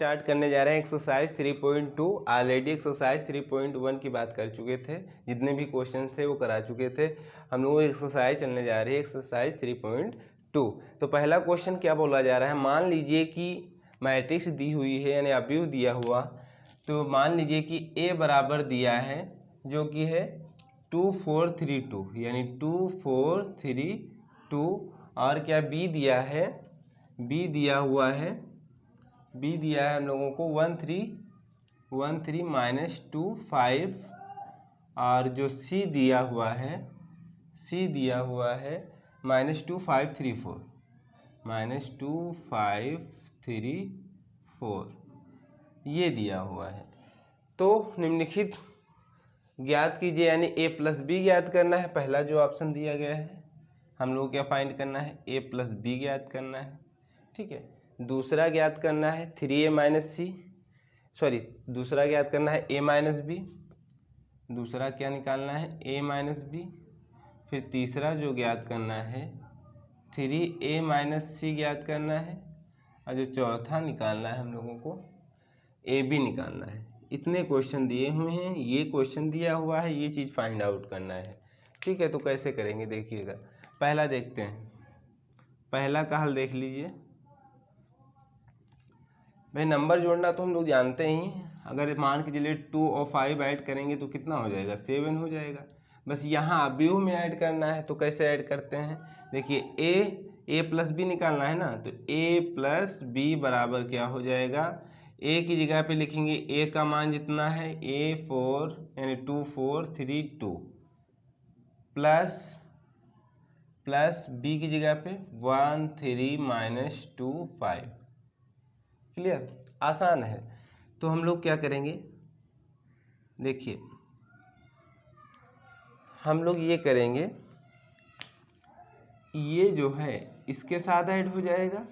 Start करने जा रहे हैं एक्सरसाइज 3.2। ऑलरेडी एक्सरसाइज 3.1 की बात कर चुके थे, जितने भी क्वेश्चन थे वो करा चुके थे। हम लोग एक्सरसाइज चलने जा रही है एक्सरसाइज 3.2। तो पहला क्वेश्चन क्या बोला जा रहा है, मान लीजिए कि मैट्रिक्स दी हुई है यानी अवयव दिया हुआ, तो मान लीजिए कि ए बराबर दिया है जो कि है 2 4 3 2 यानी 2 4 3 2, और क्या बी दिया है, बी दिया हुआ है, बी दिया है हम लोगों को 1 3 माइनस 2 5, और जो सी दिया हुआ है, सी दिया हुआ है माइनस 2 5 3 4 माइनस 2 5 3 4, ये दिया हुआ है। तो निम्नलिखित ज्ञात कीजिए, यानी ए प्लस बी ज्ञात करना है। पहला जो ऑप्शन दिया गया है हम लोग क्या फाइंड करना है, ए प्लस बी ज्ञात करना है, ठीक है। दूसरा ज्ञात करना है 3a माइनस सी, सॉरी दूसरा ज्ञात करना है a माइनस बी, दूसरा क्या निकालना है a माइनस बी। फिर तीसरा जो ज्ञात करना है 3a माइनस सी ज्ञात करना है, और जो चौथा निकालना है हम लोगों को ए बी निकालना है। इतने क्वेश्चन दिए हुए हैं, ये क्वेश्चन दिया हुआ है, ये चीज़ फाइंड आउट करना है, ठीक है। तो कैसे करेंगे देखिएगा, पहला देखते हैं। पहला का हल देख लीजिए भाई। नंबर जोड़ना तो हम लोग जानते ही, अगर मान के चलिए 2 और 5 ऐड करेंगे तो कितना हो जाएगा, 7 हो जाएगा। बस यहाँ अवयव में ऐड करना है, तो कैसे ऐड करते हैं देखिए, ए प्लस बी निकालना है ना, तो ए प्लस बी बराबर क्या हो जाएगा, ए की जगह पे लिखेंगे ए का मान जितना है ए 4 यानी 2 4 3 2 प्लस बी की जगह पे 1 3 माइनस 2 5। क्लियर, आसान है। तो हम लोग क्या करेंगे देखिए, हम लोग ये करेंगे, ये जो है इसके साथ ऐड हो जाएगा,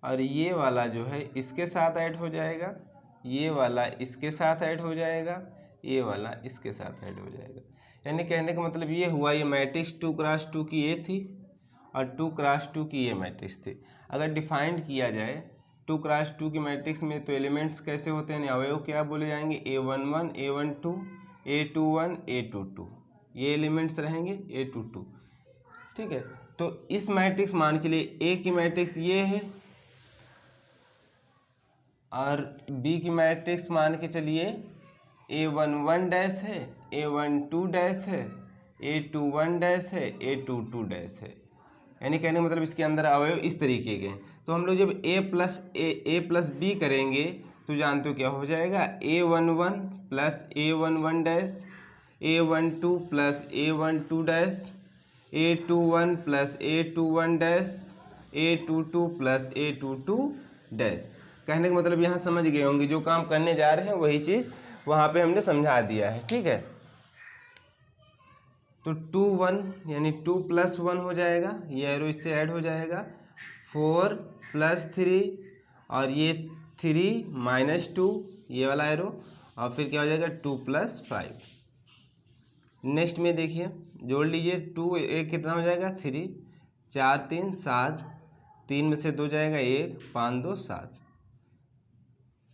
और ये वाला जो है इसके साथ ऐड हो जाएगा, ये वाला इसके साथ ऐड हो जाएगा, ये वाला इसके साथ ऐड हो जाएगा। यानी कहने का मतलब ये हुआ, ये मैट्रिक्स 2 क्रॉस 2 की ये थी और 2 क्रॉस 2 की ये मैट्रिक्स थी। अगर डिफाइंड किया जाए 2 क्रॉस 2 की मैट्रिक्स में, तो एलिमेंट्स कैसे होते हैं, अवयव क्या बोले जाएंगे, A11 A12 A21 A22, ये एलिमेंट्स रहेंगे A22, ठीक है। तो इस मैट्रिक्स मान के चलिए ए की मैट्रिक्स ये है, और बी की मैट्रिक्स मान के चलिए A11 डैश है, A12 डैश है, A21 डैश है, A22 डैश है। यानी कहने का मतलब इसके अंदर अवयव इस तरीके के हैं। तो हम लोग जब ए प्लस बी करेंगे तो जानते हो क्या हो जाएगा, A11 plus A11 dash, A12 plus A12 dash, A21 plus A21 dash, A22 plus A22 dash. कहने का मतलब यहाँ समझ गए होंगे, जो काम करने जा रहे हैं वही चीज़ वहाँ पे हमने समझा दिया है, ठीक है। तो 2 1 यानी 2 प्लस 1 हो जाएगा, ये एरो इससे ऐड हो जाएगा, 4 प्लस 3, और ये 3 माइनस 2, ये वाला एरो, और फिर क्या हो जाएगा 2 प्लस 5। नेक्स्ट में देखिए, जोड़ लीजिए, 2 एक कितना हो जाएगा 3, 4 3 7, 3 में से 2 जाएगा 1, 5 2 7।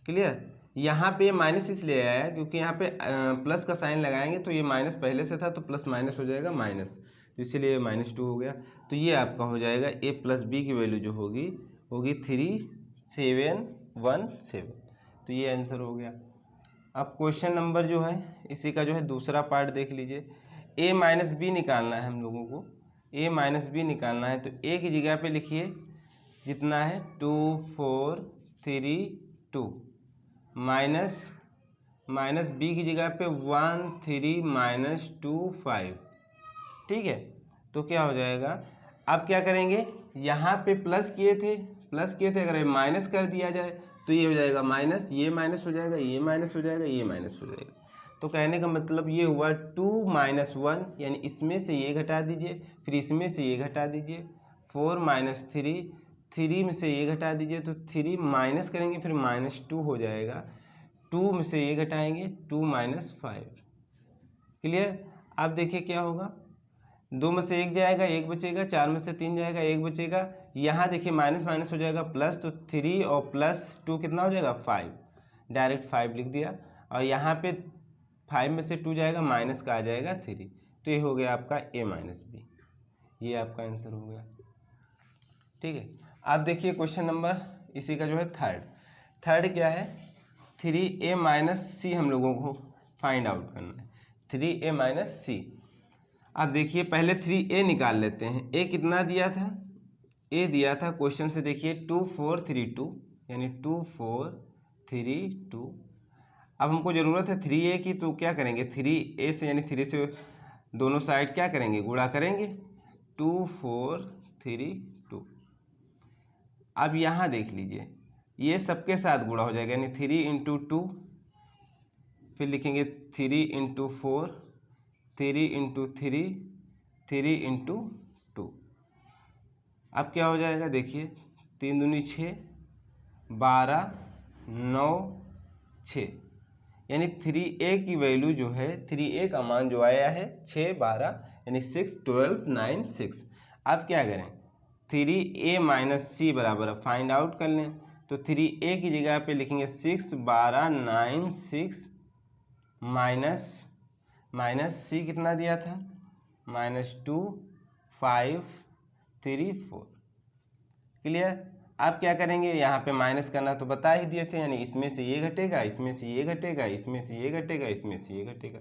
क्लियर। यहाँ पे माइनस इसलिए आया क्योंकि यहाँ पे प्लस का साइन लगाएंगे, तो ये माइनस पहले से था तो प्लस माइनस हो जाएगा माइनस, तो इसीलिए -2 हो गया। तो ये आपका हो जाएगा ए प्लस बी की वैल्यू जो होगी 3 7 1 7। तो ये आंसर हो गया। अब क्वेश्चन नंबर जो है इसी का जो है दूसरा पार्ट देख लीजिए। ए माइनस बी निकालना है हम लोगों को, ए माइनस बी निकालना है। तो ए की जगह पे लिखिए जितना है 2 4 3 2, माइनस बी की जगह पे 1 3 माइनस 2 5, ठीक है। तो क्या हो जाएगा, अब क्या करेंगे, यहाँ पे प्लस किए थे, अगर माइनस कर दिया जाए तो ये हो जाएगा माइनस, ये माइनस हो जाएगा, ये माइनस हो जाएगा, ये माइनस हो जाएगा। तो कहने का मतलब ये हुआ 2 माइनस 1, यानी इसमें से ये घटा दीजिए, फिर इसमें से ये घटा दीजिए, 4 माइनस 3, 3 में से ये घटा दीजिए, तो 3 माइनस करेंगे फिर -2 हो जाएगा, 2 में से ये घटाएंगे 2 माइनस 5। क्लियर। अब देखिए क्या होगा, 2 में से 1 जाएगा, 1 बचेगा, 4 में से 3 जाएगा, 1 बचेगा। यहाँ देखिए माइनस माइनस हो जाएगा प्लस, तो 3 और प्लस 2 कितना हो जाएगा 5, डायरेक्ट 5 लिख दिया। और यहाँ पे 5 में से 2 जाएगा, माइनस का आ जाएगा 3, तो ये हो गया आपका a माइनस बी, ये आपका आंसर हो गया। ठीक है, आप देखिए क्वेश्चन नंबर इसी का जो है थर्ड क्या है, 3a माइनस सी हम लोगों को फाइंड आउट करना है, 3a माइनस सी। अब देखिए पहले 3a निकाल लेते हैं। a कितना दिया था, a दिया था क्वेश्चन से, देखिए 2 4 3 2, यानी 2 4 3 2। अब हमको ज़रूरत है 3a की, तो क्या करेंगे 3a से यानी 3 से दोनों साइड क्या करेंगे, गुणा करेंगे, 2 4 3 2। अब यहाँ देख लीजिए ये सबके साथ गुणा हो जाएगा, यानी 3 इंटू 2, फिर लिखेंगे 3 इंटू 4, 3 इंटू 3, 3 इंटू 2। अब क्या हो जाएगा, देखिए 3 दूनी 6, 12 9 6, यानी 3a की वैल्यू जो है, 3a का मान जो आया है 6 12, यानी 6 12 9 6। अब क्या करें, 3a माइनस सी बराबर फाइंड आउट कर लें, तो 3a की जगह पे लिखेंगे 6 12 9 6 माइनस सी कितना दिया था, -2 5 3 4। क्लियर। आप क्या करेंगे, यहाँ पे माइनस करना तो बता ही दिए थे, यानी इसमें से ये घटेगा, इसमें से ये घटेगा, इसमें से ये घटेगा, इसमें से ये घटेगा।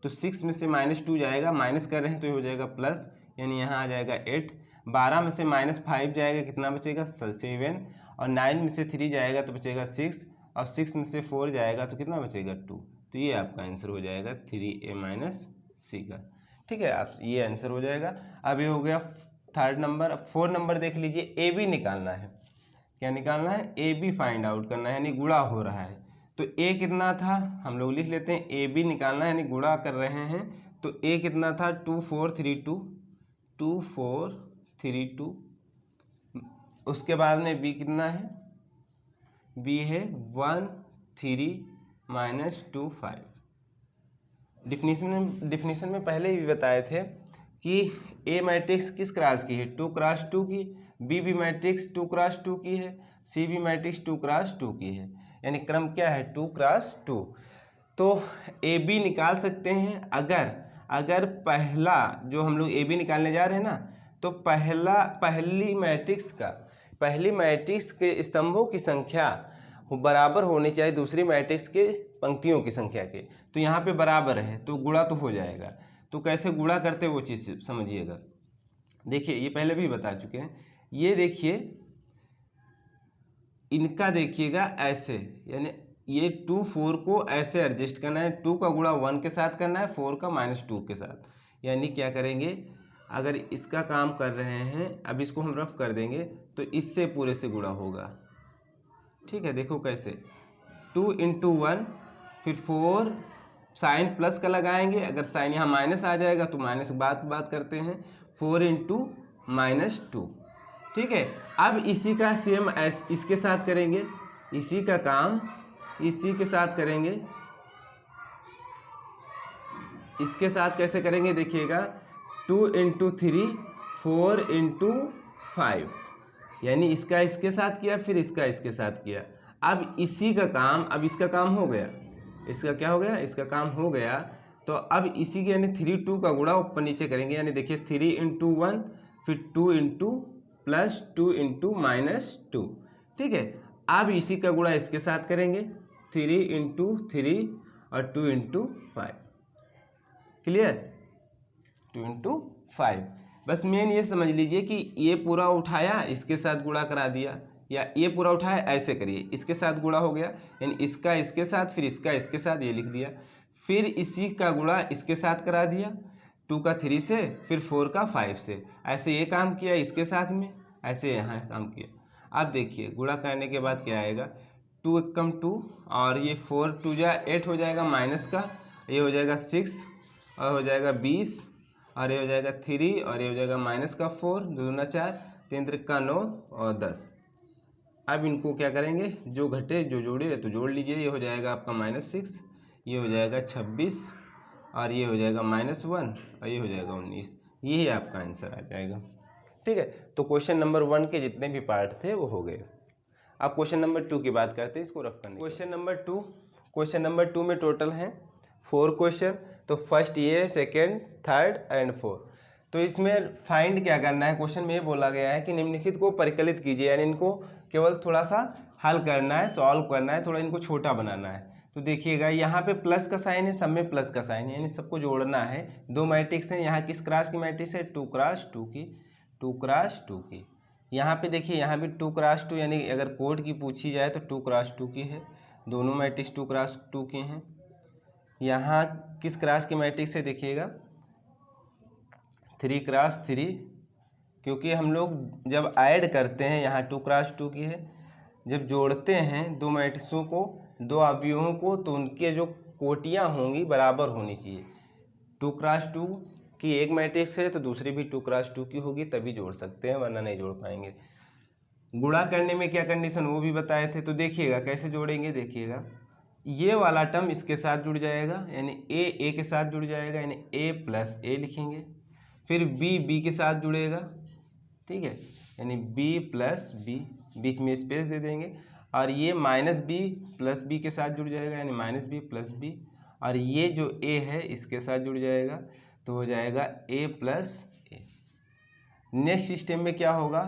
तो 6 में से -2 जाएगा, माइनस कर रहे हैं तो ये हो जाएगा प्लस, यानी यहाँ आ जाएगा 8। 12 में से -5 जाएगा, कितना बचेगा 7, और 9 में से 3 जाएगा तो बचेगा 6, और 6 में से 4 जाएगा तो कितना बचेगा 2। तो ये आपका आंसर हो जाएगा 3a माइनस सी का। ठीक है, आप ये आंसर हो जाएगा। अब ये हो गया थर्ड नंबर। अब 4 नंबर देख लीजिए, ए बी निकालना है। क्या निकालना है, ए बी फाइंड आउट करना है, यानी गुणा हो रहा है। तो ए कितना था, हम लोग लिख लेते हैं, ए बी निकालना है यानी गुणा कर रहे हैं, तो ए कितना था 2 4 3 2, 2 4 3 2। उसके बाद में बी कितना है, बी है 1 3 -2 5। डिफिनीशन में पहले ही बताए थे कि ए मैट्रिक्स किस क्रॉस की है, 2 क्रॉस 2 की, बी भी मैट्रिक्स 2 क्रॉस 2 की है, सी भी मैट्रिक्स 2 क्रॉस 2 की है, यानी क्रम क्या है 2 क्रॉस 2। तो ए बी निकाल सकते हैं अगर पहला जो हम लोग ए बी निकालने जा रहे हैं ना, तो पहली मैट्रिक्स के स्तंभों की संख्या बराबर होनी चाहिए दूसरी मैट्रिक्स के पंक्तियों की संख्या के। तो यहाँ पे बराबर है तो गुणा तो हो जाएगा। तो कैसे गुणा करते वो चीज़ समझिएगा। देखिए ये पहले भी बता चुके हैं। ये देखिए इनका देखिएगा ऐसे, यानी ये 2 4 को ऐसे एडजस्ट करना है, 2 का गुणा 1 के साथ करना है, 4 का -2 के साथ। यानी क्या करेंगे, अगर इसका काम कर रहे हैं, अब इसको हम रफ कर देंगे तो इससे पूरे से गुणा होगा। ठीक है, देखो कैसे, 2 इंटू 1, फिर 4 साइन प्लस का लगाएंगे, अगर साइन यहाँ माइनस आ जाएगा तो माइनस बात करते हैं, 4 इंटू -2। ठीक है, अब इसी का सेम इसके साथ करेंगे, इसी का काम इसी के साथ करेंगे। इसके साथ कैसे करेंगे देखिएगा, 2 इंटू 3 4 इंटू 5, यानी इसका इसके साथ किया, फिर इसका इसके साथ किया। अब इसी का काम, अब इसका काम हो गया, इसका क्या हो गया, इसका काम हो गया। तो अब इसी के यानी 3 2 का गुणा ऊपर नीचे करेंगे, यानी देखिए 3 इंटू 1, फिर 2 इंटू प्लस 2 इंटू -2। ठीक है, अब इसी का गुणा इसके साथ करेंगे, 3 इंटू 3 और 2 इंटू 5। Clear, 2 into 5। बस मेन ये समझ लीजिए कि ये पूरा उठाया इसके साथ गुणा करा दिया, या ये पूरा उठाया ऐसे करिए, इसके साथ गुणा हो गया, यानी इसका इसके साथ, फिर इसका इसके साथ, ये लिख दिया। फिर इसी का गुणा इसके साथ करा दिया, 2 का 3 से, फिर 4 का 5 से, ऐसे ये काम किया इसके साथ में, ऐसे यहाँ काम किया। अब देखिए गुणा करने के बाद क्या आएगा, 2 एकम 2, और ये 4 2 जा 8 हो जाएगा माइनस का, ये हो जाएगा 6 और हो जाएगा 20, और ये हो जाएगा 3, और ये हो जाएगा माइनस का 4, 2 दूना 4, 3 त्रिका 9 और 10। अब इनको क्या करेंगे, जो घटे जो जोड़े तो जोड़ लीजिए, ये हो जाएगा आपका -6, ये हो जाएगा 26, और ये हो जाएगा -1, और ये हो जाएगा 19। यही आपका आंसर आ जाएगा। ठीक है, तो क्वेश्चन नंबर 1 के जितने भी पार्ट थे वो हो गए। अब क्वेश्चन नंबर 2 की बात करते हैं, इसको रफ करने। क्वेश्चन नंबर 2 में टोटल हैं 4 क्वेश्चन। तो फर्स्ट ये, सेकेंड, थर्ड एंड फोर्थ। तो इसमें फाइंड क्या करना है, क्वेश्चन में ये बोला गया है कि निम्नलिखित को परिकलित कीजिए, यानी इनको केवल थोड़ा सा हल करना है, सॉल्व करना है, थोड़ा इनको छोटा बनाना है। तो देखिएगा यहाँ पे प्लस का साइन है, सब में प्लस का साइन है, यानी सबको जोड़ना है। 2 मैट्रिक्स हैं, यहाँ किस क्रॉस की मैट्रिक्स है, 2 क्रॉस 2 की, 2 क्रॉस 2 की। यहाँ पे देखिए, यहाँ भी 2 क्रॉस 2, यानी अगर कोड की पूछी जाए तो 2 क्रॉस 2 की है, दोनों मैट्रिक्स 2 क्रॉस 2 के हैं। यहाँ किस क्रॉस की मैट्रिक्स है, देखिएगा 3 क्रॉस 3, क्योंकि हम लोग जब ऐड करते हैं, यहाँ 2 क्रॉस 2 की है, जब जोड़ते हैं दो मैट्रिक्सों को, दो अवयवों को, तो उनके जो कोटियाँ होंगी बराबर होनी चाहिए। 2 क्रॉस 2 की एक मैट्रिक्स है तो दूसरी भी 2 क्रॉस 2 की होगी, तभी जोड़ सकते हैं, वरना नहीं जोड़ पाएंगे। गुणा करने में क्या कंडीशन वो भी बताए थे। तो देखिएगा कैसे जोड़ेंगे, देखिएगा ये वाला टर्म इसके साथ जुड़ जाएगा, यानी ए के साथ जुड़ जाएगा, यानी ए प्लस ए लिखेंगे। फिर बी के साथ जुड़ेगा, ठीक है, यानी बी प्लस बी, बीच में स्पेस दे देंगे। और ये माइनस बी प्लस बी के साथ जुड़ जाएगा, यानी माइनस बी प्लस बी। और ये जो ए है इसके साथ जुड़ जाएगा, तो हो जाएगा ए प्लस ए। नेक्स्ट स्टेप में क्या होगा,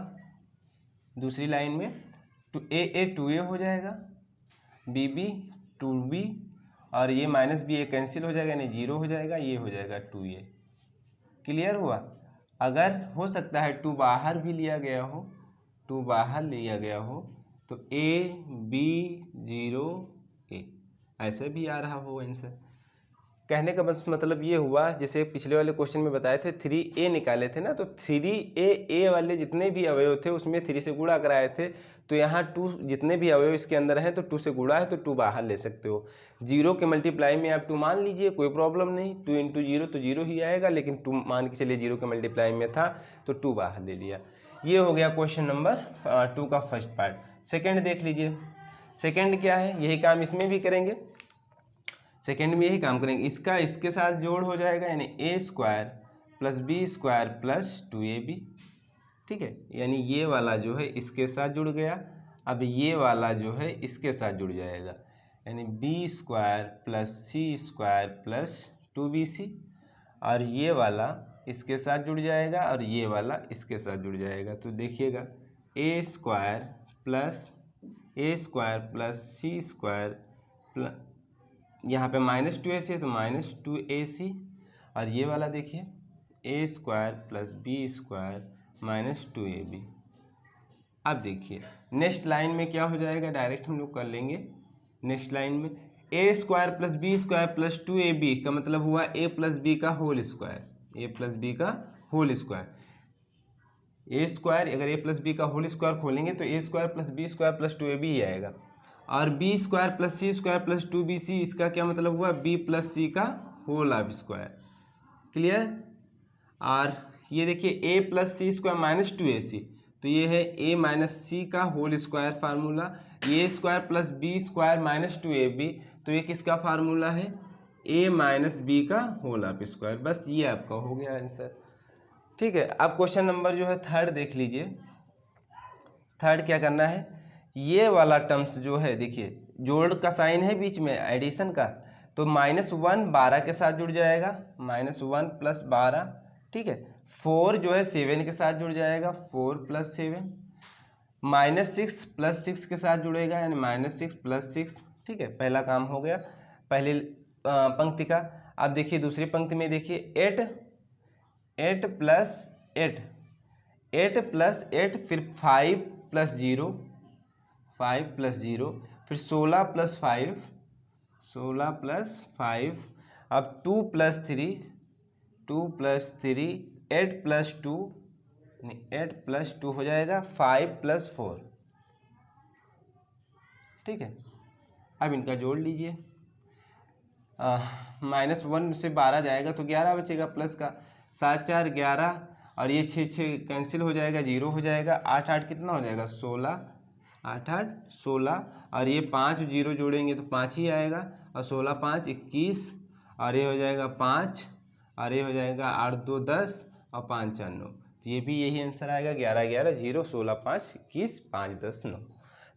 दूसरी लाइन में तो ए 2a हो जाएगा, बी 2b, और ये माइनस बी ए कैंसिल हो जाएगा, यानी 0 हो जाएगा, ये हो जाएगा 2a। क्लियर हुआ। अगर हो सकता है 2 बाहर भी लिया गया हो, 2 बाहर लिया गया हो, तो a b 0 a ऐसे भी आ रहा हो आंसर। कहने का बस मतलब ये हुआ, जैसे पिछले वाले क्वेश्चन में बताए थे 3a निकाले थे ना, तो 3a वाले जितने भी अवयव थे उसमें 3 से गुणा कराए थे। तो यहाँ 2 जितने भी अवयव इसके अंदर हैं तो 2 से गुणा है, तो 2 बाहर ले सकते हो। 0 के मल्टीप्लाई में आप 2 मान लीजिए, कोई प्रॉब्लम नहीं, 2 इंटू 0 तो 0 ही आएगा, लेकिन 2 मान के चलिए 0 के मल्टीप्लाई में था तो 2 बाहर ले लिया। ये हो गया क्वेश्चन नंबर 2 का फर्स्ट पार्ट। सेकेंड देख लीजिए, सेकेंड क्या है, यही काम इसमें भी करेंगे, सेकेंड में यही काम करेंगे। इसका इसके साथ जोड़ हो जाएगा, यानी A square plus B square plus 2ab, ठीक है, यानी ये वाला जो है इसके साथ जुड़ गया। अब ये वाला जो है इसके साथ जुड़ जाएगा, यानी B square plus C square plus 2bc, और ये वाला इसके साथ जुड़ जाएगा और ये वाला इसके साथ जुड़ जाएगा। तो देखिएगा ए square plus C square plus, यहाँ पे -2ac है तो -2ac, और ये वाला देखिए A square plus B square -2ab। अब देखिए नेक्स्ट लाइन में क्या हो जाएगा, डायरेक्ट हम लोग कर लेंगे। नेक्स्ट लाइन में A square plus B square plus 2ab का मतलब हुआ a प्लस बी का whole square, a plus B का होल स्क्वायर। ए स्क्वायर, अगर a प्लस बी का होल स्क्वायर खोलेंगे तो a square plus B square plus 2ab ही आएगा। और B square plus C square plus 2bc, इसका क्या मतलब हुआ, बी प्लस सी का होल ऑफ स्क्वायर। क्लियर। और ये देखिए ए प्लस सी स्क्वायर -2ac, तो ये है ए माइनस सी का whole square formula. A square plus B square -2ab, तो ये किसका फार्मूला है, ए माइनस बी का होल ऑफ स्क्वायर। बस ये आपका हो गया आंसर। ठीक है, अब क्वेश्चन नंबर जो है थर्ड देख लीजिए। थर्ड क्या करना है, ये वाला टर्म्स जो है देखिए जोड़ का साइन है बीच में एडिशन का, तो -1 12 के साथ जुड़ जाएगा, -1 प्लस 12, ठीक है। 4 जो है 7 के साथ जुड़ जाएगा, 4 प्लस 7। -6 प्लस 6 के साथ जुड़ेगा, यानी -6 प्लस 6, ठीक है। पहला काम हो गया पहली पंक्ति का। अब देखिए दूसरी पंक्ति में देखिए 8 प्लस 8, 8 प्लस 8, फिर 5 प्लस 0, 5 प्लस 0, फिर 16 प्लस 5, 16 प्लस 5, अब 2 प्लस 3, 2 प्लस 3, 8 प्लस 2, 8 प्लस 2 हो जाएगा 5 प्लस 4, ठीक है। अब इनका जोड़ लीजिए, -1 से 12 जाएगा तो 11 बचेगा प्लस का, 7 4 11, और ये 6 6 कैंसिल हो जाएगा, 0 हो जाएगा, 8 8 कितना हो जाएगा 16, 8 8 16, और ये 5 0 जोड़ेंगे तो 5 ही आएगा, और 16 5 21, और ये हो जाएगा 5, और ये हो जाएगा 8 2 10, और 5 4 9, तो ये भी यही आंसर आएगा 11 11 0 16 5 21 5 10 9।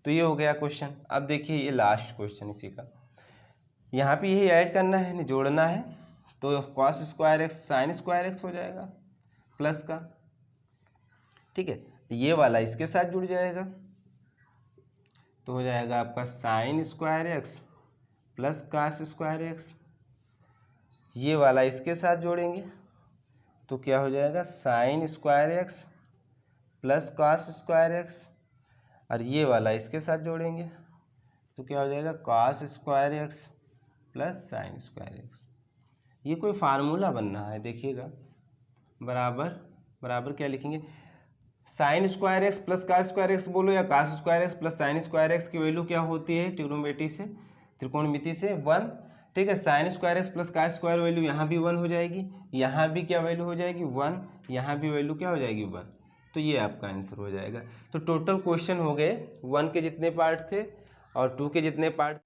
तो ये हो गया क्वेश्चन। अब देखिए ये लास्ट क्वेश्चन इसी का, यहाँ पे यही ऐड करना है, नहीं जोड़ना है, तो cos square x sine square x हो जाएगा प्लस का, ठीक है। ये वाला इसके साथ जुड़ जाएगा तो हो जाएगा आपका sine square x plus cos square x. ये वाला इसके साथ जोड़ेंगे तो क्या हो जाएगा sine square x plus cos square x, और ये वाला इसके साथ जोड़ेंगे तो क्या हो जाएगा cos square x plus sine square x. ये कोई फार्मूला बनना है, देखिएगा बराबर बराबर क्या लिखेंगे, sine square x plus cos square x बोलो या cos square x plus sine square x की वैल्यू क्या होती है ट्रिग्नोमेट्री से, त्रिकोणमिति से 1, ठीक है। Sine square x plus cos square value यहाँ भी 1 हो जाएगी, यहाँ भी क्या वैल्यू हो जाएगी 1, यहाँ भी वैल्यू क्या हो जाएगी 1, तो ये आपका आंसर हो जाएगा। तो टोटल क्वेश्चन हो गए 1 के जितने पार्ट थे और 2 के जितने पार्ट।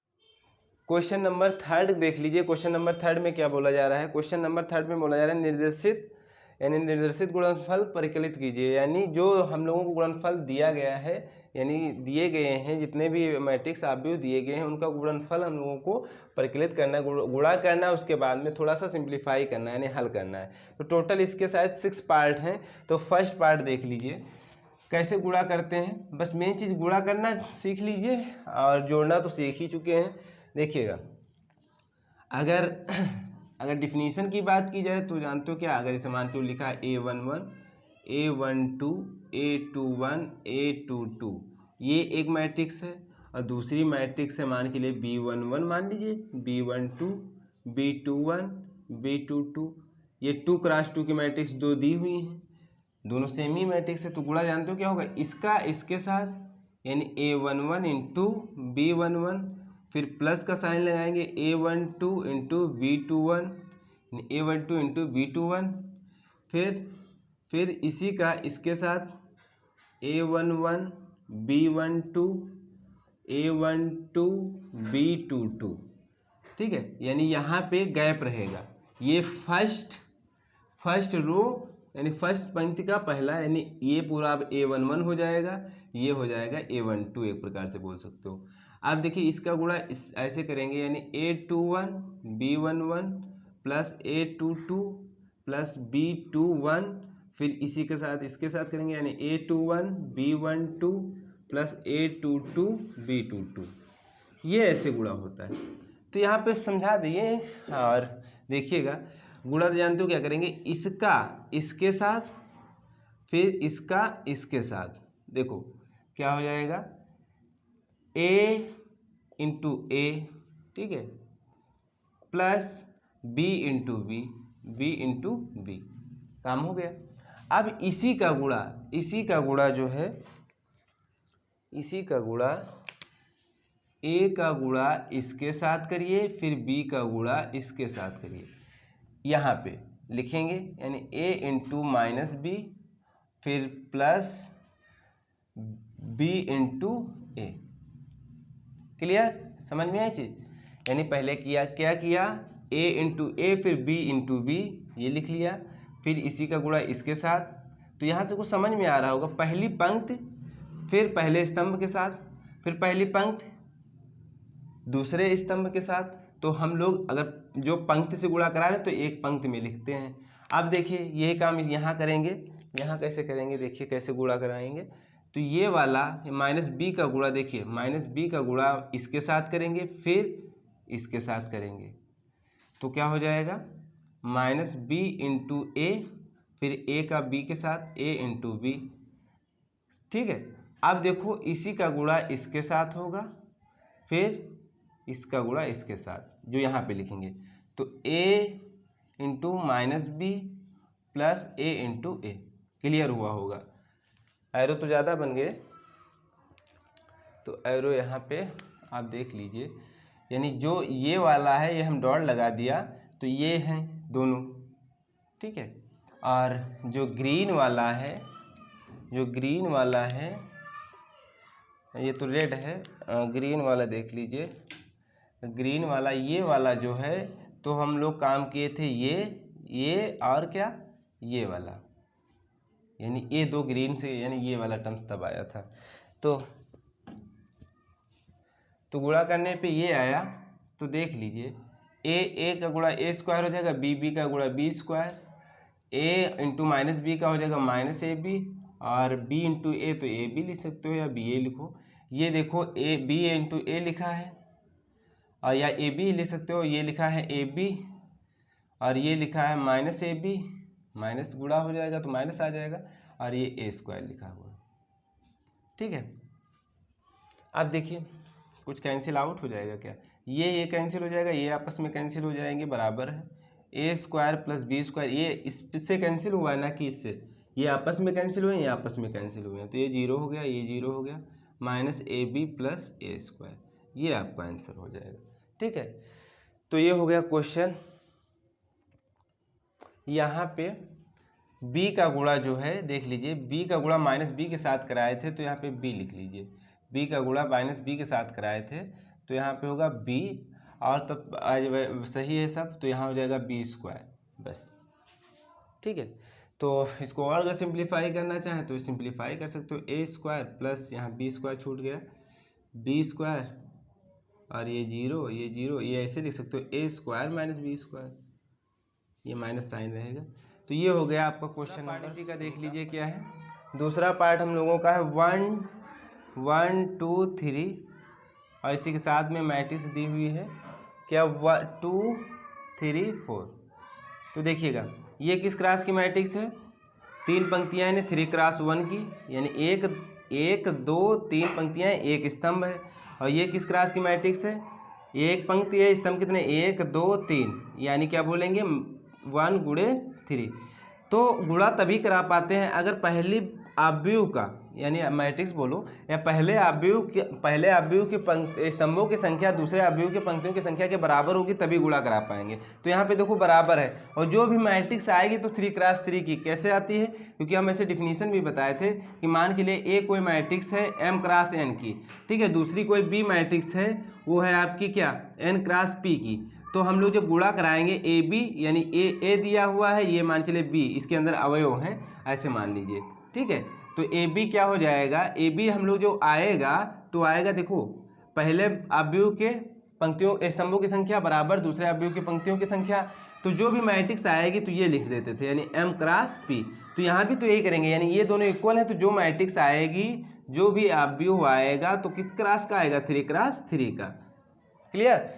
क्वेश्चन नंबर 3 देख लीजिए। क्वेश्चन नंबर 3 में क्या बोला जा रहा है, क्वेश्चन नंबर 3 में बोला जा रहा है निर्देशित गुणनफल परिकलित कीजिए, यानी जो हम लोगों को गुणनफल दिया गया है, यानी दिए गए हैं जितने भी मैट्रिक्स आव्यूह दिए गए हैं उनका गुणनफल हम लोगों को परिकलित करना है, गुणा करना है, उसके बाद में थोड़ा सा सिंप्लीफाई करना है यानी हल करना है। तो टोटल इसके शायद 6 पार्ट हैं। तो फर्स्ट पार्ट देख लीजिए कैसे गुणा करते हैं, बस मेन चीज़ गुणा करना सीख लीजिए और जोड़ना तो सीख ही चुके हैं। देखिएगा अगर डिफिनीशन की बात की जाए तो जानते हो क्या, अगर इसे मान के लिखा है A11 A12 A21 A22, ये एक मैट्रिक्स है और दूसरी मैट्रिक्स है मान चलिए B11, मान लीजिए B12 B21 B22, ये 2 क्रॉस 2 की मैट्रिक्स दो दी हुई हैं, दोनों सेम ही मैट्रिक्स है। तो गुणा जानते हो क्या होगा, इसका इसके साथ यानी A11 इंटू B11, फिर प्लस का साइन लगाएंगे A12 into B21, A12 into B21, फिर इसी का इसके साथ A11 B12 A12 B22, ठीक है। यानी यहाँ पे गैप रहेगा, ये फर्स्ट रो यानी फर्स्ट पंक्ति का पहला, यानी ये पूरा अब A11 हो जाएगा, ये हो जाएगा A12, एक प्रकार से बोल सकते हो। आप देखिए इसका गुणा ऐसे करेंगे यानी A21 B11 plus A22 plus B21, फिर इसी के साथ इसके साथ करेंगे यानी A21 B12 plus A22 B22, ये ऐसे गुणा होता है। तो यहाँ पे समझा दिए और देखिएगा गुणा तो जानते हो क्या करेंगे, इसका इसके साथ फिर इसका इसके साथ, देखो क्या हो जाएगा A इंटू A, ठीक है, plus B into B into B, काम हो गया। अब इसी का गुणा जो है, इसी का गुणा A का गुणा इसके साथ करिए, फिर B का गुणा इसके साथ करिए, यहाँ पे लिखेंगे यानी A इंटू माइनस बी फिर plus B into a. Clear, समझ में आई चीज, यानी पहले क्या किया A इंटू ए फिर B इंटू बी, ये लिख लिया, फिर इसी का गुणा इसके साथ। तो यहाँ से कुछ समझ में आ रहा होगा, पहली पंक्ति फिर पहले स्तंभ के साथ, फिर पहली पंक्ति दूसरे स्तंभ के साथ। तो हम लोग अगर जो पंक्ति से गुणा करा रहे तो एक पंक्ति में लिखते हैं। अब देखिए यही काम यहाँ करेंगे, यहाँ कैसे करेंगे, देखिए कैसे गुणा कराएंगे। तो ये वाला माइनस बी का गुणा, देखिए माइनस बी का गुणा इसके साथ करेंगे फिर इसके साथ करेंगे, तो क्या हो जाएगा माइनस बी इंटू ए, फिर ए का बी के साथ ए इंटू बी, ठीक है। अब देखो इसी का गुणा इसके साथ होगा, फिर इसका गुणा इसके साथ, जो यहाँ पे लिखेंगे तो a into minus b plus a into a. Clear हुआ होगा, एरो तो ज़्यादा बन गए, तो एरो यहाँ पे आप देख लीजिए, यानी जो ये वाला है ये हम डॉट लगा दिया तो ये हैं दोनों, ठीक है। और जो ग्रीन वाला है, ये तो रेड है, ग्रीन वाला देख लीजिए, ग्रीन वाला ये वाला जो है, तो हम लोग काम किए थे ये और क्या ये वाला, यानी ए 2 ग्रीन से, यानी ये वाला टर्म्स तब आया था। तो गुणा करने पे ये आया, तो देख लीजिए ए का गुणा ए स्क्वायर हो जाएगा, बी का गुणा बी स्क्वायर, ए इंटू माइनस बी का हो जाएगा माइनस ए बी, और बी इंटू ए तो ए बी लिख सकते हो या बी ए लिखो। ये देखो ए बी इंटू ए लिखा है, और या ए बी लिख सकते हो, ये लिखा है ए बी और ये लिखा है माइनस ए बी, माइनस गुणा हो जाएगा तो माइनस आ जाएगा, और ये ए स्क्वायर लिखा हुआ। ठीक है, अब देखिए कुछ कैंसिल आउट हो जाएगा क्या, ये कैंसिल हो जाएगा, ये आपस में कैंसिल हो जाएंगे, बराबर है ए स्क्वायर प्लस बी स्क्वायर, ये इससे कैंसिल हुआ है ना कि इससे, ये आपस में कैंसिल हुए, ये आपस में कैंसिल हुए हैं, तो ये जीरो हो गया, ये जीरो हो गया, minus a b plus a square, ये आपका आंसर हो जाएगा। ठीक है, तो ये हो गया क्वेश्चन। यहाँ पे b का गुणा जो है देख लीजिए, b का गुणा माइनस बी के साथ कराए थे, तो यहाँ पे b लिख लीजिए, b का गुणा माइनस बी के साथ कराए थे, तो यहाँ पे होगा b, और तब आज सही है सब, तो यहाँ हो जाएगा बी स्क्वायर बस। ठीक है, तो इसको और अगर सिंप्लीफाई करना चाहें तो सिंप्लीफाई कर सकते हो, ए स्क्वायर प्लस यहाँ बी स्क्वायर छूट गया, बी स्क्वायर और ये जीरो, ये जीरो, ये ऐसे लिख सकते हो ए स्क्वायर माइनस बी स्क्वायर, ये माइनस साइन रहेगा। तो ये हो गया आपका क्वेश्चन नंबर। इसी का देख लीजिए क्या है, दूसरा पार्ट हम लोगों का है 1 1 2 3, और इसी के साथ में मैट्रिक्स दी हुई है क्या 1 2 3 4। तो देखिएगा ये किस क्लास की मैट्रिक्स है, 3 पंक्तियाँ यानी 3 क्रॉस 1 की, यानी 1 1 2 3 पंक्तियाँ एक स्तंभ है। और ये किस क्लास की मैट्रिक्स है, एक पंक्ति है, स्तंभ कितने 1 2 3, यानी क्या बोलेंगे 1 गुणे 3। तो गुणा तभी करा पाते हैं अगर पहली अवयव का, यानी मैट्रिक्स बोलो, या पहले अवयव के स्तंभों की संख्या दूसरे अवयव के पंक्तियों की संख्या के बराबर होगी, तभी गुणा करा पाएंगे। तो यहाँ पे देखो बराबर है, और जो भी मैट्रिक्स आएगी तो 3 क्रॉस 3 की कैसे आती है, क्योंकि हम ऐसे डिफिनीशन भी बताए थे कि मान चलिए ए कोई मैट्रिक्स है m क्रॉस n की, ठीक है, दूसरी कोई बी मैट्रिक्स है वो है आपकी क्या n क्रॉस p की, तो हम लोग जब गुणा कराएंगे ए बी, यानी ए दिया हुआ है, ये मान चलिए बी, इसके अंदर अवयव हैं ऐसे मान लीजिए। ठीक है, तो ए बी क्या हो जाएगा, ए बी हम लोग जो आएगा तो आएगा, देखो पहले अवयव के पंक्तियों स्तंभों की संख्या बराबर दूसरे अवयव की पंक्तियों की संख्या, तो जो भी मैट्रिक्स आएगी तो ये लिख देते थे, यानी m क्रॉस p। तो यहाँ भी तो यही करेंगे, यानी ये दोनों इक्वल है, तो जो मैट्रिक्स आएगी, जो भी अवयव आएगा तो किस क्लास का आएगा 3 क्रॉस 3 का। क्लियर।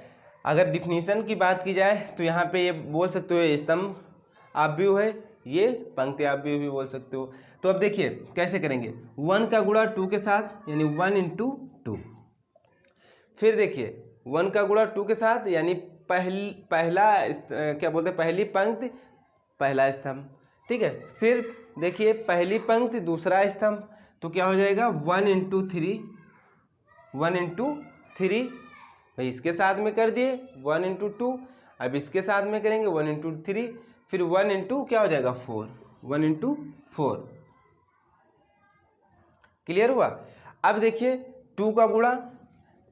अगर डिफिनीशन की बात की जाए तो यहाँ पे ये बोल सकते हो ये स्तंभ अवयव है, ये पंक्ति अवयव भी बोल सकते हो। तो अब देखिए कैसे करेंगे, 1 का गुणा 2 के साथ, यानी 1 इंटू 2। फिर देखिए 1 का गुणा 2 के साथ, यानी पहला क्या बोलते हैं, पहली पंक्ति पहला स्तंभ। ठीक है, फिर देखिए पहली पंक्ति दूसरा स्तंभ, तो क्या हो जाएगा 1 इंटू 3, 1 इंटू 3, भाई इसके साथ में कर दिए 1 इंटू 2, अब इसके साथ में करेंगे 1 इंटू 3, फिर 1 इंटू क्या हो जाएगा 4, 1 इंटू 4। क्लियर हुआ। अब देखिए 2 का गुणा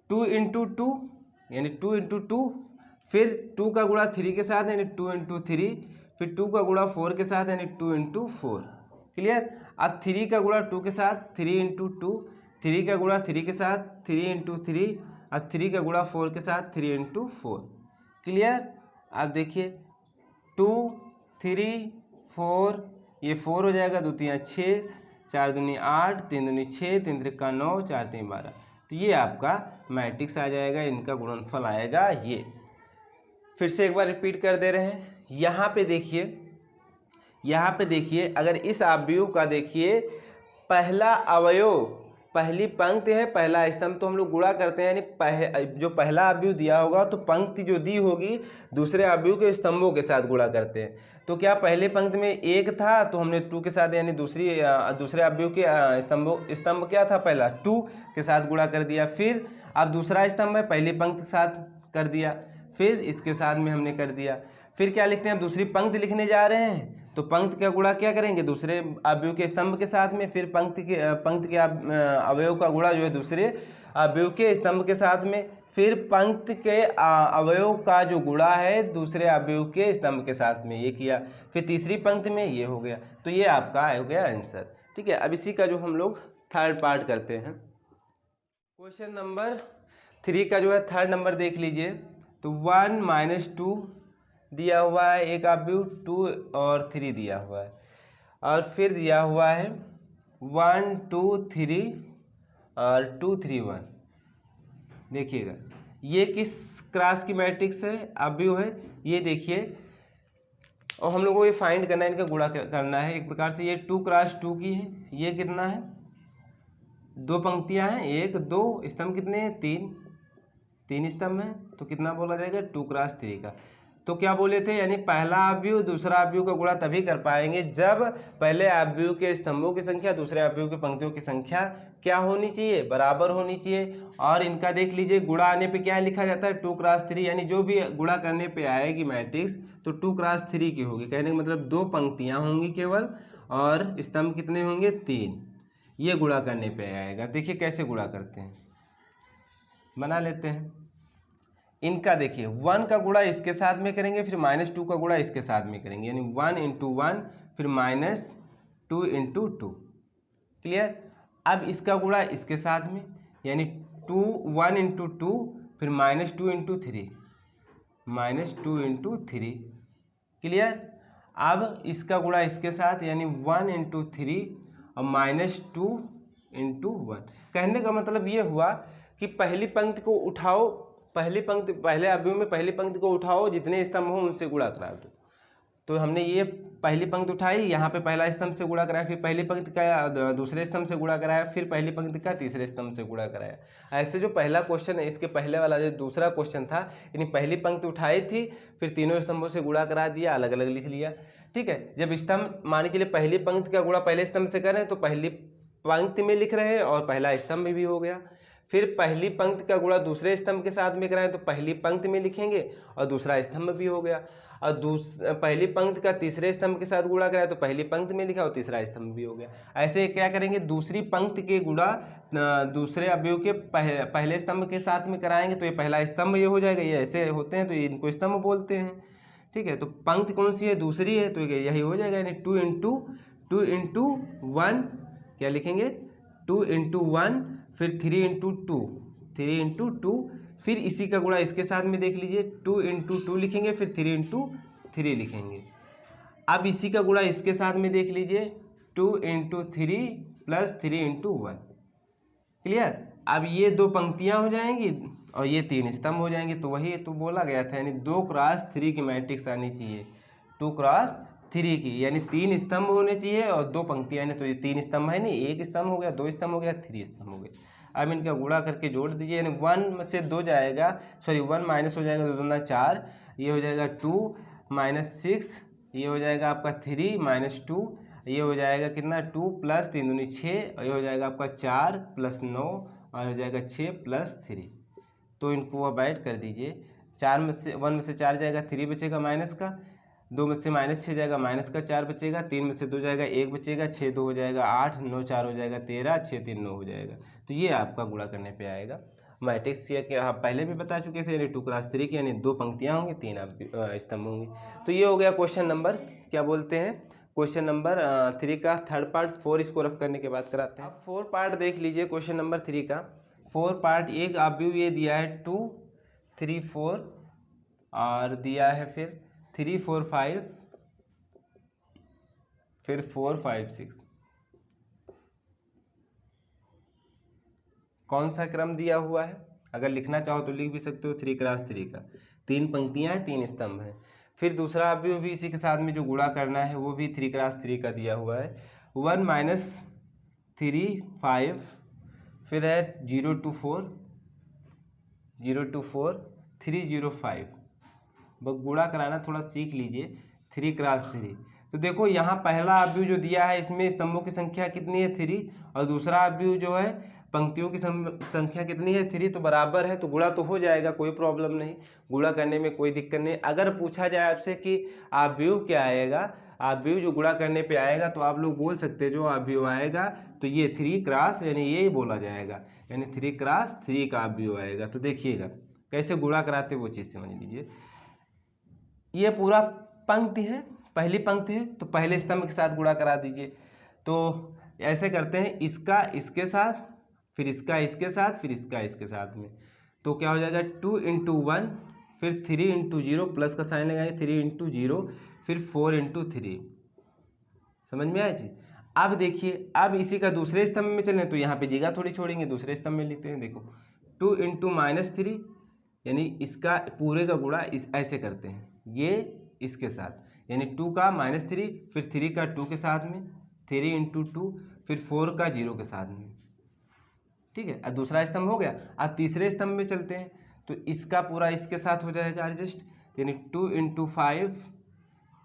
2 इंटू 2, यानी 2 इंटू 2, फिर 2 का गुणा 3 के साथ, यानी 2 इंटू 3, फिर 2 का गुणा 4 के साथ, यानी 2 इंटू 4। क्लियर। अब 3 का गुणा 2 के साथ, 3 इंटू 2, 3 का गुणा 3 के साथ, 3 इंटू 3, अब 3 का गुणा 4 के साथ, 3 इंटू 4। क्लियर। अब देखिए 2 3 4, ये 4 हो जाएगा, 2 3 6, 4 दूनी 8, 3 दूनी 6, 3 त्रिका 9, 4 3 12। तो ये आपका मैट्रिक्स आ जाएगा, इनका गुणनफल आएगा ये। फिर से एक बार रिपीट कर दे रहे हैं, यहाँ पे देखिए अगर इस अवयव का देखिए पहला अवयव पहली पंक्ति है पहला स्तंभ, तो हम लोग गुणा करते हैं, यानी जो पहला अवयव दिया होगा तो पंक्ति जो दी होगी दूसरे अवयव के स्तंभों के साथ गुणा करते हैं। तो क्या पहले पंक्ति में 1 था तो हमने 2 के साथ, यानी दूसरे अवयव के स्तंभ क्या था पहला 2 के साथ गुणा कर दिया। फिर अब दूसरा स्तंभ है पहली पंक्ति के साथ कर दिया, फिर इसके साथ में हमने कर दिया। फिर क्या लिखते हैं, दूसरी पंक्ति लिखने जा रहे हैं तो पंक्ति का गुणा क्या करेंगे, दूसरे अवयव के स्तंभ के साथ में, फिर पंक्ति के अवयव का गुणा जो है दूसरे अवयव के स्तंभ के साथ में, फिर पंक्ति के अवयव का जो गुणा है दूसरे अवयव के स्तंभ के साथ में, ये किया। फिर तीसरी पंक्ति में ये हो गया। तो ये आपका हो गया आंसर। ठीक है, अब इसी का जो हम लोग थर्ड पार्ट करते हैं। क्वेश्चन नंबर 3 का जो है थर्ड नंबर देख लीजिए। तो 1 - 2 दिया हुआ है, एक अवयव 2 और 3 दिया हुआ है, और फिर दिया हुआ है 1 2 3 और 2 3 1। देखिएगा ये किस क्लास की मैट्रिक्स है, अवयव है, ये देखिए। और हम लोगों को ये फाइंड करना है, इनका गुणा करना है। एक प्रकार से ये 2 × 2 की है। ये कितना है, 2 पंक्तियां हैं, 1 2 स्तंभ कितने हैं, 3 स्तंभ हैं, तो कितना बोला जाएगा 2 × 3 का। तो क्या बोले थे, यानी पहला अवयव दूसरा अवयव का गुणा तभी कर पाएंगे जब पहले अवयव के स्तंभों की संख्या दूसरे अवयव की पंक्तियों की संख्या क्या होनी चाहिए, बराबर होनी चाहिए। और इनका देख लीजिए गुणा आने पे क्या लिखा जाता है, 2 × 3, यानी जो भी गुणा करने पे आएगी मैट्रिक्स तो 2 × 3 की होगी। कहने का मतलब 2 पंक्तियां होंगी केवल, और स्तंभ कितने होंगे, 3। ये गुणा करने पे आएगा। देखिए कैसे गुणा करते हैं, बना लेते हैं। इनका देखिए 1 का गुणा इसके साथ में करेंगे, फिर -2 का गुणा इसके साथ में करेंगे, यानी 1 × 1 फिर -2 × 2। क्लियर। अब इसका गुणा इसके साथ में, यानी 1 × 2 फिर -2 × 3, -2 × 3। क्लियर। अब इसका गुणा इसके साथ, यानी 1 × 3 और -2 × 1। कहने का मतलब ये हुआ कि पहली पंक्ति को उठाओ, पहले अवयव में पहली पंक्ति को उठाओ, जितने स्तंभ हो उनसे गुणा करा दो। तो हमने ये पहली पंक्ति उठाई, यहाँ पे पहला स्तंभ से गुणा कराया, फिर पहली पंक्ति का दूसरे स्तंभ से गुणा कराया, फिर पहली पंक्ति का तीसरे स्तंभ से गुणा कराया। ऐसे जो पहला क्वेश्चन है, इसके पहले वाला जो दूसरा क्वेश्चन था, यानी पहली पंक्ति उठाई थी, फिर तीनों स्तंभों से गुणा करा दिया, अलग अलग लिख लिया। ठीक है। जब स्तंभ मान के चलिए पहली पंक्ति का गुणा पहले स्तंभ से करें तो पहली पंक्ति में लिख रहे हैं और पहला स्तंभ भी हो गया। फिर पहली पंक्ति का गुणा दूसरे स्तंभ के साथ में कराएं तो पहली पंक्ति में लिखेंगे और दूसरा स्तंभ भी हो गया। और पहली पंक्ति का तीसरे स्तंभ के साथ गुणा कराएं तो पहली पंक्ति में लिखा और तीसरा स्तंभ भी हो गया। ऐसे क्या करेंगे, दूसरी पंक्ति के गुणा दूसरे अवयव के पहले स्तंभ के साथ में कराएंगे तो ये पहला स्तंभ ये हो जाएगा। ये ऐसे होते हैं तो इनको स्तंभ बोलते हैं। ठीक है। तो पंक्ति कौन सी है, दूसरी है, तो यही हो जाएगा, यानी 2 × 1 क्या लिखेंगे, 2 × 1 फिर 3 × 2, फिर इसी का गुणा इसके साथ में देख लीजिए, 2 × 2 लिखेंगे, फिर 3 × 3 लिखेंगे। अब इसी का गुणा इसके साथ में देख लीजिए, 2 × 3 + 3 × 1। क्लियर। अब ये 2 पंक्तियां हो जाएंगी और ये 3 स्तंभ हो जाएंगे। तो वही तो बोला गया था, यानी 2 × 3 की मैट्रिक्स आनी चाहिए, 2 × 3 की, यानी 3 स्तंभ होने चाहिए और 2 पंक्तियां। तो ये 3 स्तंभ है नहीं, 1 स्तंभ हो गया, 2 स्तंभ हो गया, 3 स्तंभ हो गए। अब इनका गुणा करके जोड़ दीजिए, यानी 1 से 2 जाएगा, सॉरी 1 माइनस हो जाएगा, 2 दूना 4, ये हो जाएगा 2 - 6, ये हो जाएगा आपका 3 - 2, ये हो जाएगा कितना 2 + 3 दूनी 6, और ये हो जाएगा आपका 4 + 9 और हो जाएगा 6 + 3। तो इनको अब ऐड कर दीजिए, 1 में से 4 जाएगा, 3 बचेगा माइनस का, 2 में से -6 जाएगा, माइनस का 4 बचेगा, 3 में से 2 जाएगा, 1 बचेगा, 6 2 हो जाएगा 8, 9 4 हो जाएगा 13, 6 3 9 हो जाएगा। तो ये आपका गुणा करने पे आएगा। मैट्रिक्स के आप पहले भी बता चुके थे, यानी 2 × 3 की, यानी 2 पंक्तियां होंगी, 3 स्तंभ होंगे। तो ये हो गया क्वेश्चन नंबर, क्या बोलते हैं, क्वेश्चन नंबर 3 का थर्ड पार्ट। 4 इसको रफ करने के बाद कराते हैं। अब 4 पार्ट देख लीजिए क्वेश्चन नंबर 3 का। 4 पार्ट, एक अवयव ये दिया है 2 3 4 और दिया है फिर 3 4 5 फिर 4 5 6। कौन सा क्रम दिया हुआ है, अगर लिखना चाहो तो लिख भी सकते हो, 3 × 3 का, 3 पंक्तियां हैं, 3 स्तंभ हैं। फिर दूसरा अवयव भी इसी के साथ में जो गुणा करना है वो भी 3 × 3 का दिया हुआ है, 1 - 3 5, फिर है 0 to 4 3 0 5। बस गुणा कराना थोड़ा सीख लीजिए, 3 × 3। तो देखो यहाँ पहला अवयव जो दिया है इसमें स्तंभों की संख्या कितनी है, 3, और दूसरा अवयव जो है पंक्तियों की संख्या कितनी है, 3, तो बराबर है, तो गुणा तो हो जाएगा, कोई प्रॉब्लम नहीं, गुणा करने में कोई दिक्कत नहीं। अगर पूछा जाए आपसे कि अवयव क्या आएगा, ऑब्वियस जो गुणा करने पे आएगा तो आप लोग बोल सकते हैं जो ऑब्वियस आएगा तो ये 3 क्रॉस यानी ये बोला जाएगा, यानी 3 क्रॉस 3 का ऑब्वियस आएगा। तो देखिएगा कैसे गुणा कराते वो चीज़ समझ लीजिए। ये पूरा पंक्ति है, पहली पंक्ति है तो पहले स्तंभ के साथ गुणा करा दीजिए। तो ऐसे करते हैं, इसका इसके साथ, फिर इसका इसके साथ, फिर इसका इसके साथ में। तो क्या हो जाएगा 2 इंटू 1, फिर 3 इंटू 0 प्लस का साइन लगाएंगे, 3 इंटू 0, फिर 4 इंटू 3। समझ में आया जी। अब देखिए, अब इसी का दूसरे स्तंभ में चलें तो यहाँ पे जगह थोड़ी छोड़ेंगे, दूसरे स्तंभ में लिखते हैं। देखो 2 इंटू -3 यानी इसका पूरे का गुणा इस ऐसे करते हैं, ये इसके साथ, यानी 2 का -3, फिर 3 का 2 के साथ में, 3 इंटू 2, फिर 4 का 0 के साथ में। ठीक है, अब दूसरा स्तंभ हो गया। अब तीसरे स्तंभ में चलते हैं तो इसका पूरा इसके साथ हो जाएगा एडजस्ट, यानी 2 इंटू 5,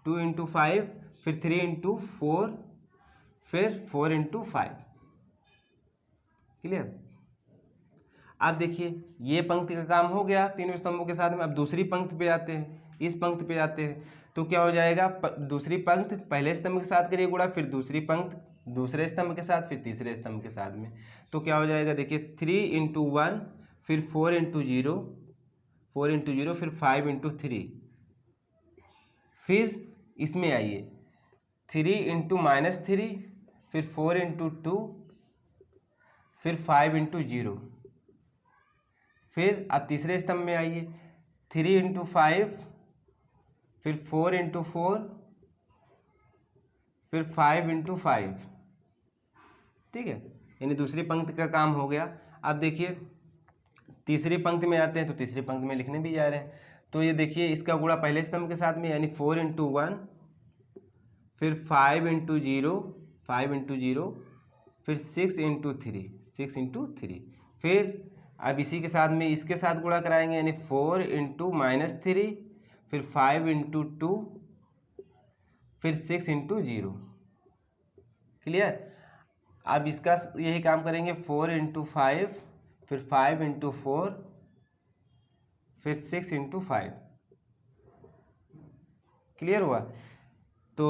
2 इंटू 5, फिर 3 इंटू 4, फिर 4 इंटू 5। क्लियर। अब देखिए ये पंक्ति का काम हो गया तीनों स्तंभों के साथ में। अब दूसरी पंक्ति पे आते हैं, इस पंक्ति पे आते हैं तो क्या हो जाएगा, दूसरी पंक्ति पहले स्तंभ के साथ करिए गुणा, फिर दूसरी पंक्ति दूसरे स्तंभ के साथ, फिर तीसरे स्तंभ के साथ में। तो क्या हो जाएगा, देखिए 3 इंटू 1, फिर 4 इंटू 0, 4 इंटू 0, फिर 5 इंटू 3। फिर इसमें आइए 3 इंटू -3, फिर 4 इंटू 2, फिर 5 इंटू 0। फिर अब तीसरे स्तंभ में आइए 3 इंटू 5, फिर 4 इंटू 4, फिर 5 इंटू 5। ठीक है, यानी दूसरी पंक्ति का काम हो गया। अब देखिए तीसरी पंक्ति में आते हैं तो तीसरी पंक्ति में लिखने भी जा रहे हैं। तो ये देखिए इसका गुणा पहले स्तंभ के साथ में, यानी 4 इंटू 1, फिर 5 इंटू 0, 5 इंटू 0, फिर 6 इंटू 3, 6 इंटू 3। फिर अब इसी के साथ में इसके साथ गुणा कराएंगे, यानी 4 इंटू -3, फिर 5 इंटू 2, फिर 6 इंटू 0। क्लियर। अब इसका यही काम करेंगे 4 इंटू 5, फिर 5 इंटू 4, फिर 6 इंटू 5। क्लियर हुआ। तो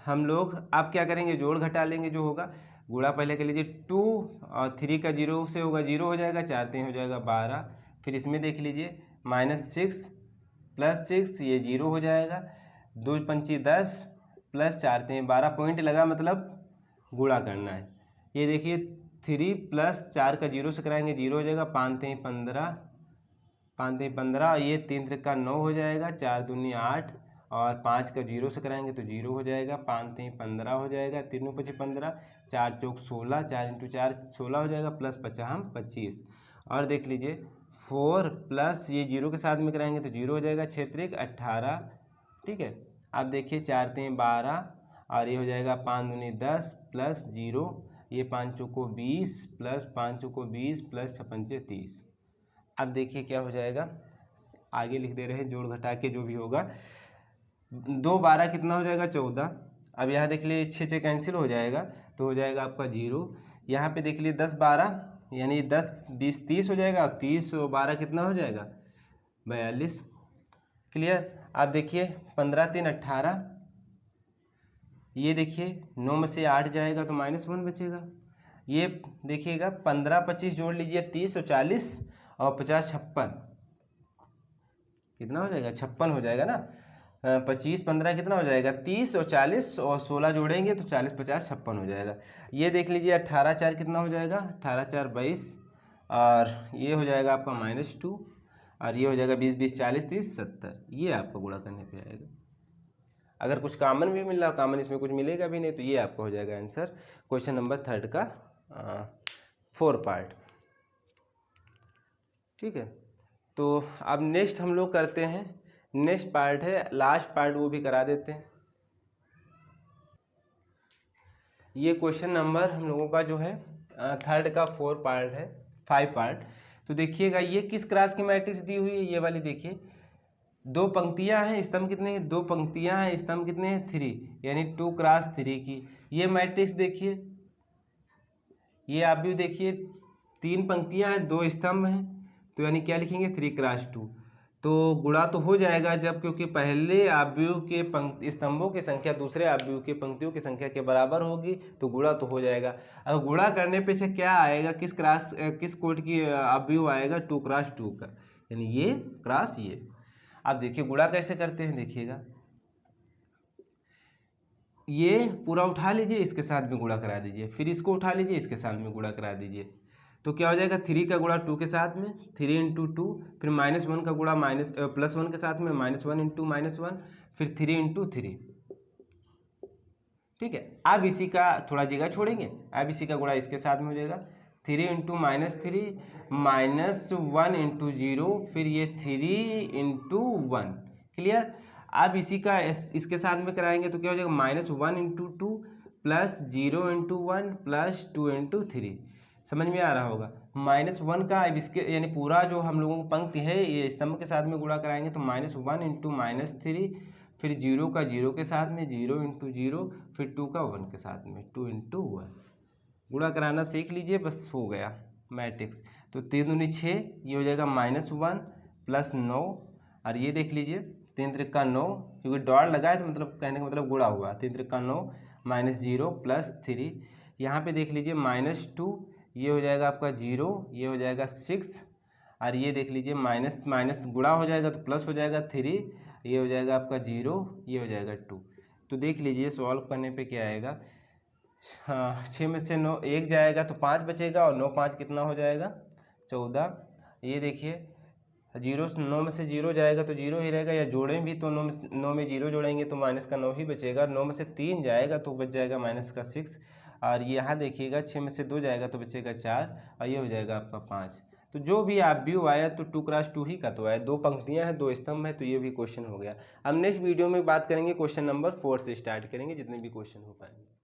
हम लोग अब क्या करेंगे, जोड़ घटा लेंगे जो होगा। गुणा पहले कर लीजिए, 2 और 3 का 0 से होगा 0 हो जाएगा, 4 3 हो जाएगा 12। फिर इसमें देख लीजिए -6 प्लस 6 ये 0 हो जाएगा, 2 पंची 10 प्लस 4 3 12 पॉइंट लगा, मतलब गुणा करना है। ये देखिए 3 प्लस 4 का 0 से कराएंगे 0 हो जाएगा, 5 3 15, 5 3 15, और ये 3 3 का 9 हो जाएगा, 4 दूनी 8, और 5 का 0 से कराएंगे तो 0 हो जाएगा, 5 3 15 हो जाएगा, 3 5 15, 4 चौक 16, 4 इंटू 4 16 हो जाएगा, प्लस 50 25। और देख लीजिए 4 प्लस ये 0 के साथ में कराएंगे तो 0 हो जाएगा, 6 3 18। ठीक है, अब देखिए 4 3 12, और ये हो जाएगा 5 दूनी 10 प्लस 0, ये 5 चौको 20 प्लस 5 चौको 20 प्लस 6 पंचे 30। अब देखिए क्या हो जाएगा, आगे लिख दे रहे हैं जोड़ घटा के जो भी होगा। 2 12 कितना हो जाएगा 14। अब यहाँ देख लीजिए 6 6 कैंसिल हो जाएगा तो हो जाएगा आपका 0। यहाँ पे देख लीजिए 10 12 यानी 10 20 30 हो जाएगा, और 30 और 12 कितना हो जाएगा 42। क्लियर। अब देखिए 15 3 18, ये देखिए 9 में से 8 जाएगा तो -1 बचेगा। ये देखिएगा 15 25 जोड़ लीजिए 30 और 40 और 50 56, कितना हो जाएगा 56 हो जाएगा ना। 25 15 कितना हो जाएगा 30 और 40 और 16 जोड़ेंगे तो 40 50 56 हो जाएगा। ये देख लीजिए 18 4 कितना हो जाएगा 18 4 22, और ये हो जाएगा आपका -2, और ये हो जाएगा 20 20 40 30 70। ये आपको गुणा करने पे आएगा। अगर कुछ कॉमन भी मिल रहा, कॉमन इसमें कुछ मिलेगा भी नहीं, तो ये आपका हो जाएगा आंसर क्वेश्चन नंबर 3 का 4 पार्ट। ठीक है, तो अब नेक्स्ट हम लोग करते हैं, नेक्स्ट पार्ट है लास्ट पार्ट, वो भी करा देते हैं। ये क्वेश्चन नंबर हम लोगों का जो है 3 का 4 पार्ट है, 5 पार्ट। तो देखिएगा ये किस क्लास की मैट्रिक्स दी हुई है, ये वाली देखिए। 2 पंक्तियां हैं, स्तंभ कितने हैं 2 पंक्तियां हैं, स्तंभ कितने हैं 3, यानी 2 क्रॉस 3 की ये मैट्रिक्स देखिए। ये आप भी देखिए 3 पंक्तियां हैं 2 स्तंभ हैं, तो यानी क्या लिखेंगे 3 क्रॉस 2। तो गुणा तो हो जाएगा जब, क्योंकि पहले आव्यूह के स्तंभों की संख्या दूसरे आव्यूह के पंक्तियों की संख्या के बराबर होगी, तो गुणा तो हो जाएगा। अब गुणा करने पे से क्या आएगा, किस कोट की आव्यूह आएगा, 2 क्रॉस 2 का, यानी ये क्रॉस ये। अब देखिए गुणा कैसे करते हैं, देखिएगा ये पूरा उठा लीजिए, इसके साथ में गुणा करा दीजिए, फिर इसको उठा लीजिए, इसके साथ में गुणा करा दीजिए, तो क्या हो जाएगा, 3 का गुणा 2 के साथ में 3 × 2, फिर -1 का गुणा +1 के साथ में -1 × -1, फिर 3 × 3। ठीक है, अब इसी का थोड़ा जगह छोड़ेंगे, अब इसी का गुणा इसके साथ में हो जाएगा 3 × -3 -1 × 0, फिर ये 3 × 1। क्लियर। अब इसी का इसके साथ में कराएंगे तो क्या हो जाएगा, -1 × 2 + 0 × 1 + 2 × 3। समझ में आ रहा होगा। -1 का अब इसके यानी पूरा जो हम लोगों को पंक्ति है ये स्तंभ के साथ में गुणा कराएंगे तो -1 × -3, फिर 0 का 0 के साथ में 0 × 0, फिर 2 का 1 के साथ में 2 × 1। गुणा कराना सीख लीजिए, बस हो गया मैट्रिक्स। तो 3 दूनी 6, ये हो जाएगा -1 + 9, और ये देख लीजिए 3 × 9, क्योंकि डॉट लगा है तो मतलब कहने का मतलब गुणा हुआ, 3 × 9 -0 + 3, यहाँ पे देख लीजिए -2, ये हो जाएगा आपका 0, ये हो जाएगा 6, और ये देख लीजिए माइनस माइनस गुणा हो जाएगा तो प्लस हो जाएगा 3, ये हो जाएगा आपका 0, ये हो जाएगा 2। तो देख लीजिए सॉल्व करने पे क्या आएगा, हाँ 6 में से 9 1 जाएगा तो 5 बचेगा, और 9 5 कितना हो जाएगा 14। ये देखिए 9 में से 0 जाएगा तो 0 ही रहेगा, या जोड़ें भी तो 9 में 0 जोड़ेंगे तो माइनस का 9 ही बचेगा। 9 में से 3 जाएगा तो बच जाएगा माइनस का 6, और यहाँ देखिएगा 6 में से 2 जाएगा तो बचेगा 4, और ये हो जाएगा आपका 5। तो जो भी आप व्यू आया तो 2 × 2 ही का तो आया, 2 पंक्तियाँ हैं 2 स्तंभ है, तो ये भी क्वेश्चन हो गया। अब नेक्स्ट वीडियो में बात करेंगे क्वेश्चन नंबर 4 से स्टार्ट करेंगे, जितने भी क्वेश्चन हो पाएंगे।